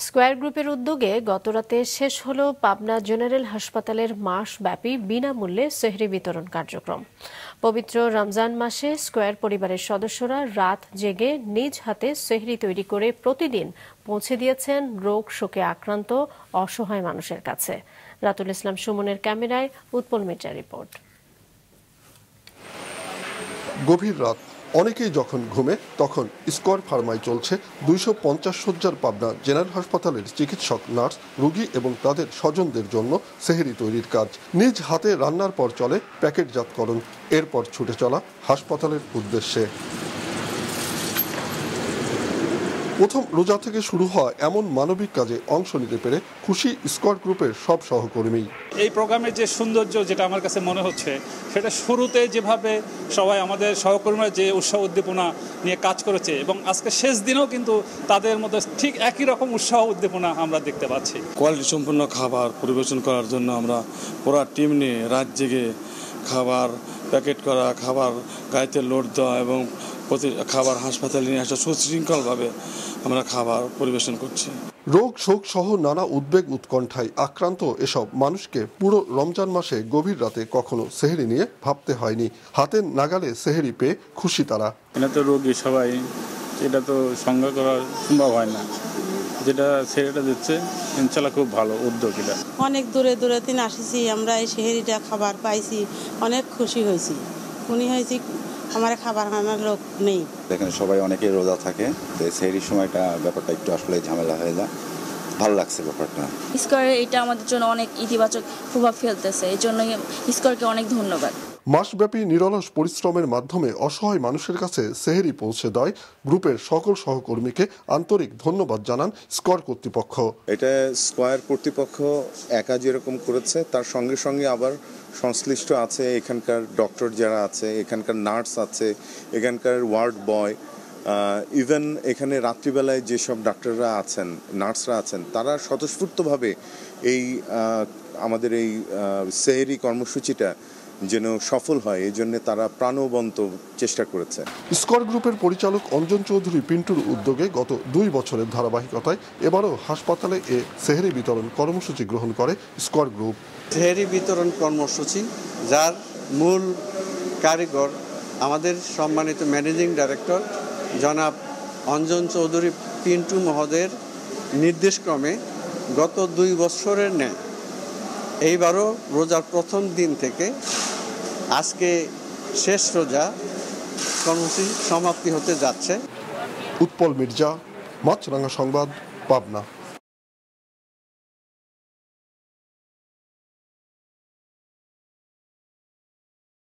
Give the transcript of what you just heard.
Square গ্রুপের উদ্যোগে গতরাতে শেষ হল পাবনা জেনারেল হাসপাতালের মাসব্যাপী বিনামূল্যে সেহরি বিতরণ কার্যক্রম। পবিত্র রমজান মাসে স্কয়ার পরিবারের সদস্যরা রাত জেগে নিজ হাতে সেহরি তৈরি করে প্রতিদিন পৌঁছে দিয়েছেন রোগ শোকে আক্রান্ত অসহায় মানুষের কাছে। রাতুল ইসলাম সুমনের ক্যামেরায় উৎপল মির্জার রিপোর্ট। গভীর রাত, অনেকেই যখন ঘুমে তখন স্কয়ার ফার্মায় চলছে 250 শয্যার পাবনা জেনারেল হাসপাতালের চিকিৎসক, নার্স, রোগী এবং তাদের স্বজনদের জন্য সেহরি তৈরির কাজ। নিজ হাতে রান্নার পর চলে প্যাকেটজাতকরণ, এরপর ছুটে চলা হাসপাতালের উদ্দেশ্যে। প্রথম রোজা থেকে শুরু হওয়া এমন মানবিক কাজে অংশ নিতে পেরে খুশি স্কয়ার গ্রুপের সব সহকর্মী। এই প্রোগ্রামের যে সৌন্দর্য, যেটা আমার কাছে মনে হচ্ছে, সেটা শুরুতে যেভাবে সবাই আমাদের সহকর্মীরা যে উৎসাহ উদ্দীপনা নিয়ে কাজ করেছে এবং আজকে শেষ দিনেও কিন্তু তাদের মধ্যে ঠিক একই রকম উৎসাহ উদ্দীপনা আমরা দেখতে পাচ্ছি। কোয়ালিটি সম্পন্ন খাবার পরিবেশন করার জন্য আমরা পুরো টিম নিয়ে রাত জেগে খাবার প্যাকেট করা, খাবার গাড়িতে লোড দেওয়া এবং খাবার হাসপাতালে নিয়ে আসা সুশৃঙ্খলভাবে আমরা খাবার পরিবেশন করছি। রোগ শোক সহ নানা উদ্বেগ উৎকণ্ঠায় আক্রান্ত এসব মানুষকে পুরো রমজান মাসে গভীর রাতে কখনো সেহরি নিয়ে ভাবতে হয়নি। হাতের নাগালে সেহরি পেয়ে খুশি তারা। এটা তো রোগী সবাই, এটা তো সংজ্ঞা করা সম্ভব হয় না। যেটা সেহরিটা দিচ্ছে ইনশাল্লাহ খুব ভালো উদ্যোগ। এটা অনেক দূরে দূরে দিন আসিছি আমরা, এই সেহরিটা খাবার পাইছি, অনেক খুশি হয়েছি। উনি হয়েছি আমার খাবার আনার লোক নেই। এখানে সবাই অনেকেই রোজা থাকে, তো সেহরির সময়টা ব্যাপারটা একটু আসলে ঝামেলা হয়ে যায়। ভালো লাগছে ব্যাপারটা। স্কয়ার এটা আমাদের জন্য অনেক ইতিবাচক প্রভাব ফেলতেছে, এই জন্য স্কয়ারকে অনেক ধন্যবাদ। মাসব্যাপী নিরলস পরিশ্রমের মাধ্যমে অসহায় মানুষের কাছে সেহরি পৌঁছে দেয় গ্রুপের সকল সহকর্মীকে আন্তরিক ধন্যবাদ জানান স্কয়ার কর্তৃপক্ষ। এটা স্কয়ার কর্তৃপক্ষ একা যেরকম করেছে, তার সঙ্গে সঙ্গে আবার সংশ্লিষ্ট আছে এখানকার ডক্টর যারা আছে, এখানকার নার্স আছে, এখানকার ওয়ার্ড বয়, ইভেন এখানে রাত্রিবেলায় যেসব ডাক্তাররা আছেন, নার্সরা আছেন, তারা স্বতঃস্ফূর্তভাবে এই আমাদের এই সেহরি কর্মসূচিটা যেন সফল হয়, এই জন্য তারা প্রাণবন্ত চেষ্টা করেছে। স্কয়ার গ্রুপের পরিচালক অঞ্জন চৌধুরী পিন্টুর উদ্যোগে গত 2 বছরের ধারাবাহিকতায় এবারও হাসপাতালে এ সেহরি বিতরণ কর্মসূচি গ্রহণ করে স্কয়ার গ্রুপ। সেহরি বিতরণ কর্মসূচি, যার মূল কারিগর আমাদের সম্মানিত ম্যানেজিং ডাইরেক্টর জনাব অঞ্জন চৌধুরী পিন্টু মহোদয়ের নির্দেশক্রমে গত 2 বছরের ন্যায় এইবারও রোজার প্রথম দিন থেকে আজকে শেষ রোজা কর্মসূচি সমাপ্তি হতে যাচ্ছে। উৎপল মির্জা, মাছরাঙা সংবাদ, পাবনা।